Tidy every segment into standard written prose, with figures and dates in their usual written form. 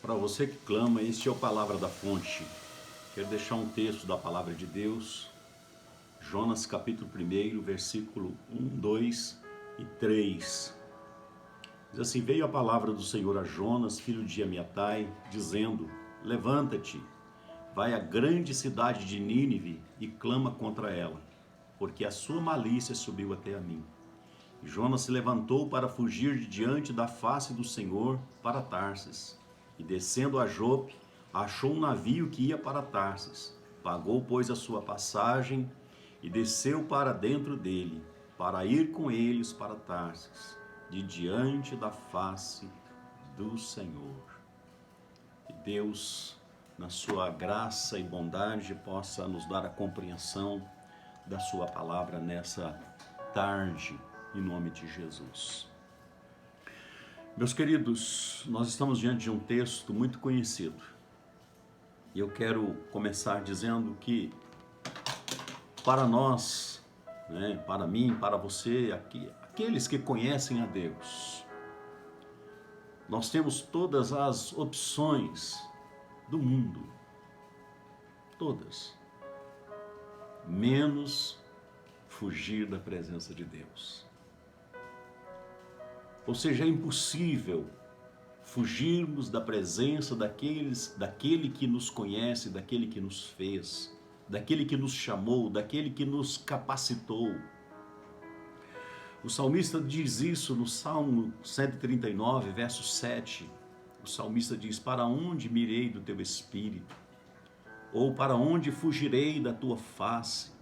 Para você que clama, este é o Palavra da Fonte. Quero deixar um texto da Palavra de Deus, Jonas capítulo 1, versículo 1, 2 e 3. Diz assim: veio a palavra do Senhor a Jonas, filho de Amiatai, dizendo: levanta-te, vai à grande cidade de Nínive e clama contra ela, porque a sua malícia subiu até a mim. E Jonas se levantou para fugir de diante da face do Senhor para Tarsis. E descendo a Jope, achou um navio que ia para Tarsis. Pagou, pois, a sua passagem e desceu para dentro dele, para ir com eles para Tarsis, de diante da face do Senhor. Que Deus, na sua graça e bondade, possa nos dar a compreensão da sua palavra nessa tarde, em nome de Jesus. Meus queridos, nós estamos diante de um texto muito conhecido. E eu quero começar dizendo que para nós, para mim, para você, aqueles que conhecem a Deus, nós temos todas as opções do mundo, todas, menos fugir da presença de Deus. Ou seja, é impossível fugirmos da presença daquele que nos conhece, daquele que nos fez, daquele que nos chamou, daquele que nos capacitou. O salmista diz isso no Salmo 139, verso 7. O salmista diz: para onde me irei do teu espírito? Ou para onde fugirei da tua face?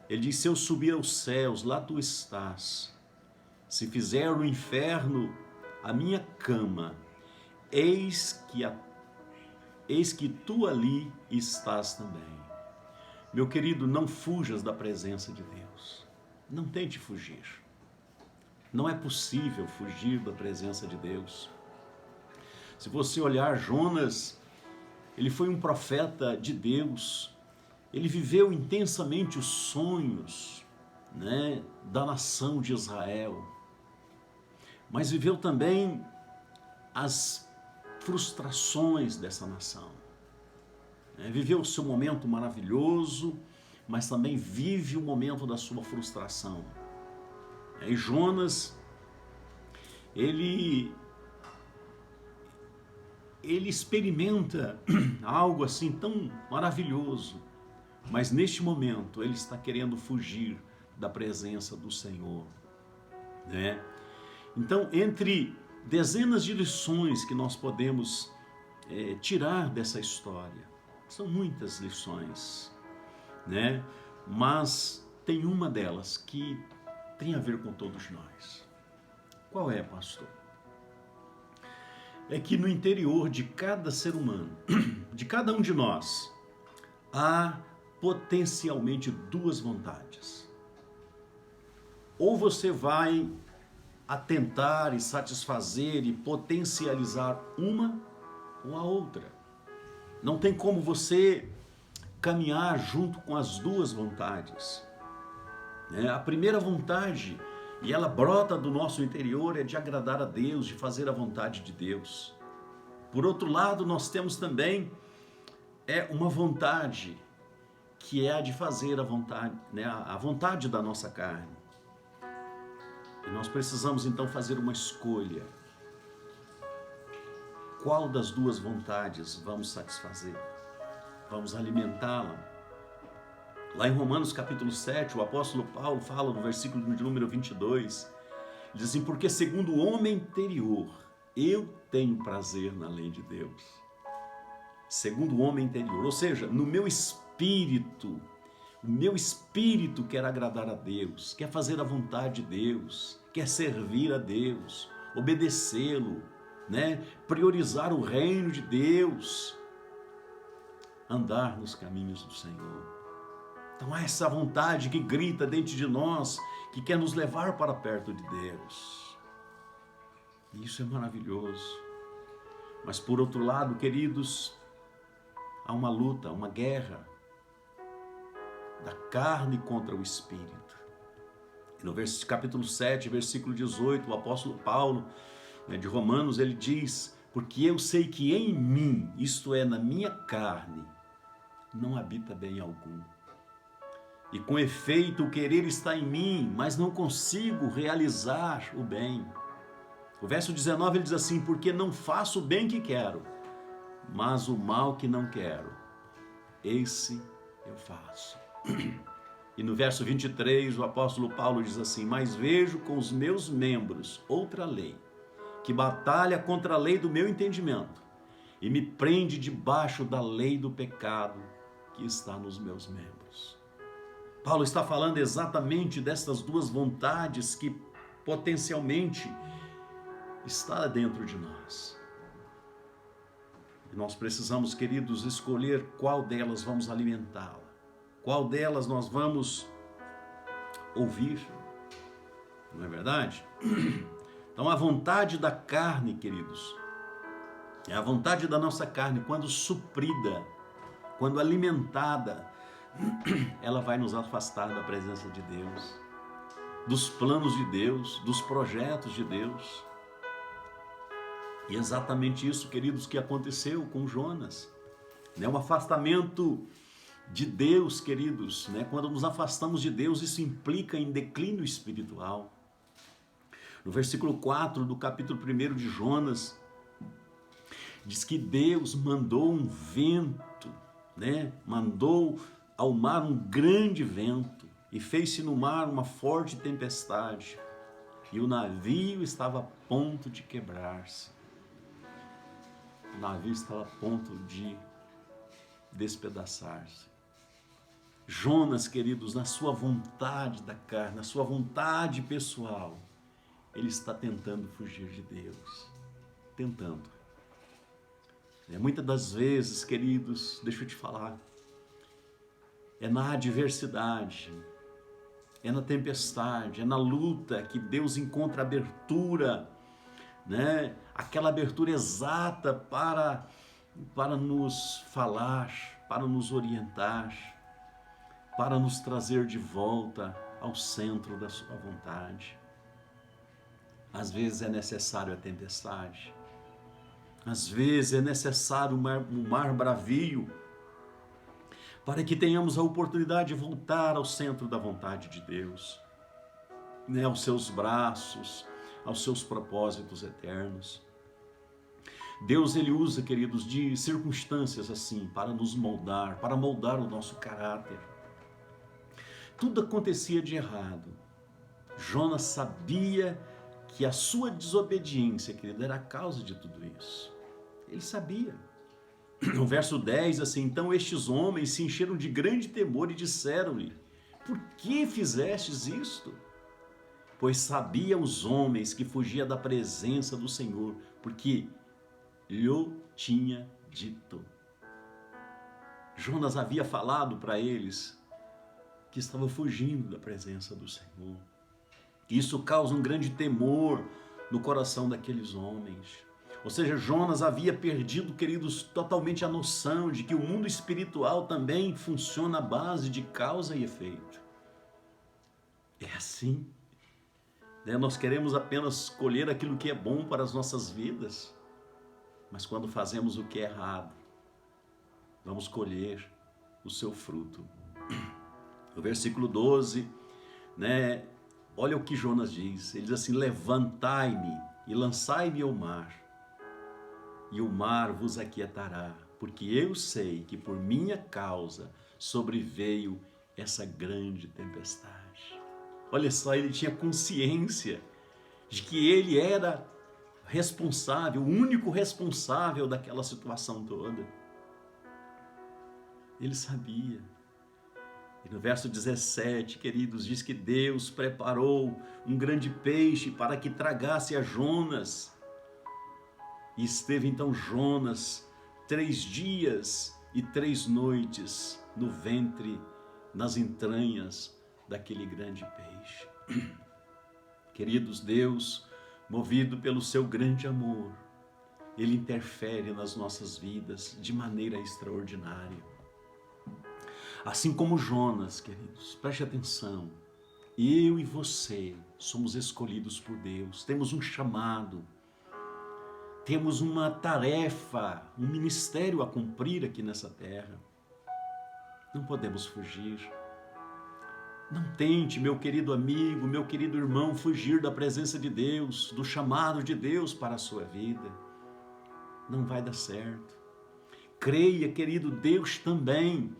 Ele diz: se eu subir aos céus, lá tu estás. Se fizer no inferno a minha cama, eis que tu ali estás também. Meu querido, não fujas da presença de Deus. Não tente fugir. Não é possível fugir da presença de Deus. Se você olhar Jonas, ele foi um profeta de Deus. Ele viveu intensamente os sonhos, da nação de Israel. Mas viveu também as frustrações dessa nação. Viveu o seu momento maravilhoso, mas também vive o momento da sua frustração. E Jonas, ele experimenta algo assim tão maravilhoso, mas neste momento ele está querendo fugir da presença do Senhor, Então, entre dezenas de lições que nós podemos tirar dessa história, são muitas lições, mas tem uma delas que tem a ver com todos nós. Qual é, pastor? É que no interior de cada ser humano, de cada um de nós, há potencialmente duas vontades. Ou você vai atentar e satisfazer e potencializar uma ou a outra. Não tem como você caminhar junto com as duas vontades. A primeira vontade, e ela brota do nosso interior, é de agradar a Deus, de fazer a vontade de Deus. Por outro lado, nós temos também uma vontade que é a de fazer a vontade, a vontade da nossa carne. E nós precisamos então fazer uma escolha. Qual das duas vontades vamos satisfazer? Vamos alimentá-la? Lá em Romanos capítulo 7, o apóstolo Paulo fala no versículo de número 22, diz assim: porque segundo o homem interior, eu tenho prazer na lei de Deus. Segundo o homem interior, ou seja, no meu espírito, o meu espírito quer agradar a Deus, quer fazer a vontade de Deus, quer servir a Deus, obedecê-lo, priorizar o reino de Deus, andar nos caminhos do Senhor. Então há essa vontade que grita dentro de nós, que quer nos levar para perto de Deus. E isso é maravilhoso. Mas por outro lado, queridos, há uma luta, uma guerra da carne contra o espírito. E no capítulo 7, versículo 18, o apóstolo Paulo, de Romanos, ele diz: Porque eu sei que em mim, isto é, na minha carne, não habita bem algum. E com efeito o querer está em mim, mas não consigo realizar o bem. O verso 19 ele diz assim: porque não faço o bem que quero, mas o mal que não quero, esse eu faço. E no verso 23 o apóstolo Paulo diz assim: mas vejo com os meus membros outra lei, que batalha contra a lei do meu entendimento e me prende debaixo da lei do pecado que está nos meus membros. Paulo está falando exatamente dessas duas vontades que potencialmente está dentro de nós. E nós precisamos, queridos, escolher qual delas vamos alimentá-la, qual delas nós vamos ouvir, não é verdade? Então a vontade da carne, queridos, é a vontade da nossa carne, quando suprida, quando alimentada, ela vai nos afastar da presença de Deus, dos planos de Deus, dos projetos de Deus. E exatamente isso, queridos, que aconteceu com Jonas. Um afastamento de Deus, queridos. Quando nos afastamos de Deus, isso implica em declínio espiritual. No versículo 4 do capítulo 1 de Jonas, diz que Deus mandou um vento, mandou ao mar um grande vento e fez-se no mar uma forte tempestade. E o navio estava a ponto de quebrar-se. O navio estava a ponto de despedaçar-se. Jonas, queridos, na sua vontade da carne, na sua vontade pessoal, ele está tentando fugir de Deus. Tentando. Muitas das vezes, queridos, deixa eu te falar, é na adversidade, é na tempestade, é na luta que Deus encontra abertura, aquela abertura exata para nos falar, para nos orientar, para nos trazer de volta ao centro da sua vontade. Às vezes é necessário a tempestade, às vezes é necessário um mar bravio, para que tenhamos a oportunidade de voltar ao centro da vontade de Deus, aos seus braços, aos seus propósitos eternos. Deus, ele usa, queridos, de circunstâncias assim, para nos moldar, para moldar o nosso caráter. Tudo acontecia de errado. Jonas sabia que a sua desobediência, querido, era a causa de tudo isso. Ele sabia. No verso 10, assim, então estes homens se encheram de grande temor e disseram-lhe: por que fizestes isto? Pois sabiam os homens que fugia da presença do Senhor, porque lhe tinha dito. Jonas havia falado para eles que estava fugindo da presença do Senhor. Isso causa um grande temor no coração daqueles homens. Ou seja, Jonas havia perdido, queridos, totalmente a noção de que o mundo espiritual também funciona à base de causa e efeito. É assim. Nós queremos apenas colher aquilo que é bom para as nossas vidas, mas quando fazemos o que é errado, vamos colher o seu fruto. No versículo 12, olha o que Jonas diz. Ele diz assim: levantai-me e lançai-me ao mar, e o mar vos aquietará, porque eu sei que por minha causa sobreveio essa grande tempestade. Olha só, ele tinha consciência de que ele era responsável, o único responsável daquela situação toda. Ele sabia. E no verso 17, queridos, diz que Deus preparou um grande peixe para que tragasse a Jonas. E esteve então Jonas 3 dias e 3 noites no ventre, nas entranhas daquele grande peixe. Queridos, Deus, movido pelo seu grande amor, Ele interfere nas nossas vidas de maneira extraordinária. Assim como Jonas, queridos, preste atenção, eu e você somos escolhidos por Deus, temos um chamado, temos uma tarefa, um ministério a cumprir aqui nessa terra. Não podemos fugir. Não tente, meu querido amigo, meu querido irmão, fugir da presença de Deus, do chamado de Deus para a sua vida. Não vai dar certo. Creia, querido, Deus também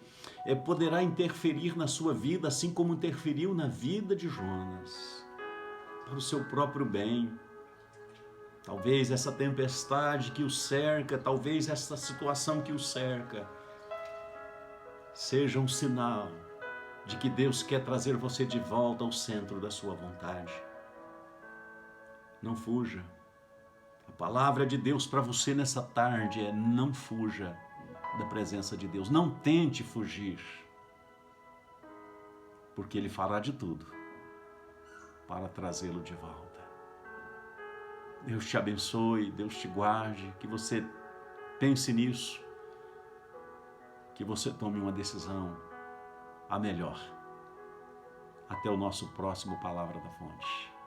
poderá interferir na sua vida, assim como interferiu na vida de Jonas, para o seu próprio bem. Talvez essa tempestade que o cerca, talvez essa situação que o cerca, seja um sinal de que Deus quer trazer você de volta ao centro da sua vontade. Não fuja. A palavra de Deus para você nessa tarde é: não fuja da presença de Deus. Não tente fugir, porque Ele fará de tudo para trazê-lo de volta. Deus te abençoe, Deus te guarde, que você pense nisso, que você tome uma decisão a melhor. Até o nosso próximo Palavra da Fonte.